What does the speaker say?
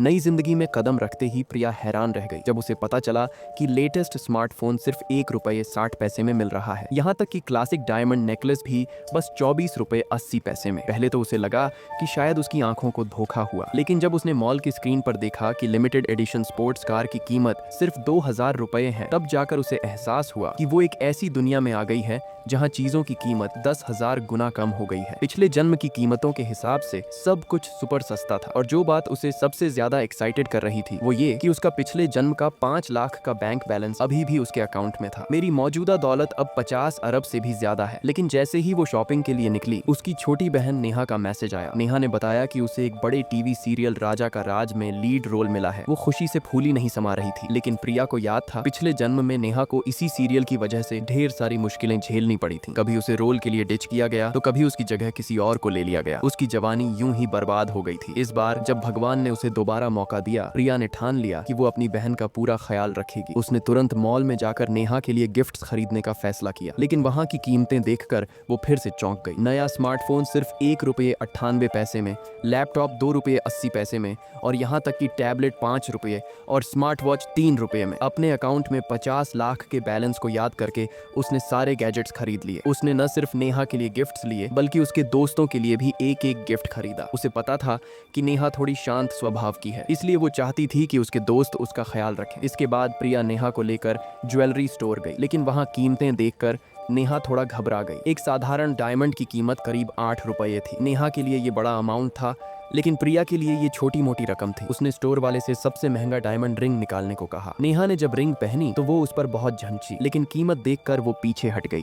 नई जिंदगी में कदम रखते ही प्रिया हैरान रह गई जब उसे पता चला कि लेटेस्ट स्मार्टफोन सिर्फ ₹1.60 में मिल रहा है। यहाँ तक कि क्लासिक डायमंड नेकलेस भी बस ₹24.80 में। पहले तो उसे लगा कि शायद उसकी आंखों को धोखा हुआ, लेकिन जब उसने मॉल की स्क्रीन पर देखा कि लिमिटेड एडिशन स्पोर्ट्स कार की कीमत सिर्फ ₹2000 है, तब जाकर उसे एहसास हुआ कि वो एक ऐसी दुनिया में आ गई है जहाँ चीजों की कीमत 10,000 गुना कम हो गई है। पिछले जन्म की कीमतों के हिसाब से सब कुछ सुपर सस्ता था, और जो बात उसे सबसे ज्यादा एक्साइटेड कर रही थी वो ये कि उसका पिछले जन्म का 5 लाख का बैंक बैलेंस अभी भी उसके अकाउंट में था। मेरी मौजूदा दौलत अब 50 अरब से भी ज्यादा है। लेकिन जैसे ही वो शॉपिंग के लिए निकली, उसकी छोटी बहन नेहा का मैसेज आया। नेहा ने बताया कि उसे एक बड़े टीवी सीरियल राजा का राज में लीड रोल मिला है। वो खुशी से फूली नहीं समा रही थी, लेकिन प्रिया को याद था पिछले जन्म में नेहा को इसी सीरियल की वजह से ढेर सारी मुश्किलें झेलनी पड़ी थी। कभी उसे रोल के लिए डिच किया गया तो कभी उसकी जगह किसी और को ले लिया गया। उसकी जवानी यूं ही बर्बाद हो गई थी। इस बार जब भगवान ने उसे दोबारा मौका दिया, प्रिया ने ठान लिया कि वो अपनी बहन का पूरा ख्याल रखेगी। उसने तुरंत मॉल में जाकर नेहा के लिए गिफ्ट्स खरीदने का फैसला किया, लेकिन वहां की कीमतें देखकर वो फिर से चौंक गई। नया स्मार्टफोन सिर्फ ₹1.98 में, लैपटॉप ₹2.80 में, और यहाँ तक कि टैबलेट ₹5 और स्मार्ट वॉच ₹3 में। अपने अकाउंट में 50 लाख के बैलेंस को याद करके उसने सारे गैजेट्स खरीद लिए। उसने न सिर्फ नेहा के लिए गिफ्ट्स लिए, बल्कि उसके दोस्तों के लिए भी एक एक गिफ्ट खरीदा। उसे पता था कि नेहा थोड़ी शांत स्वभाव की है, इसलिए वो चाहती थी कि उसके दोस्त उसका ख्याल रखें। इसके बाद प्रिया नेहा को लेकर ज्वेलरी स्टोर गई, लेकिन वहां कीमतें देखकर नेहा थोड़ा घबरा गई। एक साधारण डायमंड की कीमत करीब ₹8 थी। नेहा के लिए ये बड़ा अमाउंट था, लेकिन प्रिया के लिए ये छोटी मोटी रकम थी। उसने स्टोर वाले से सबसे महंगा डायमंड रिंग निकालने को कहा। नेहा ने जब रिंग पहनी तो वो उस पर बहुत झंझी, लेकिन कीमत देखकर वो पीछे हट गई।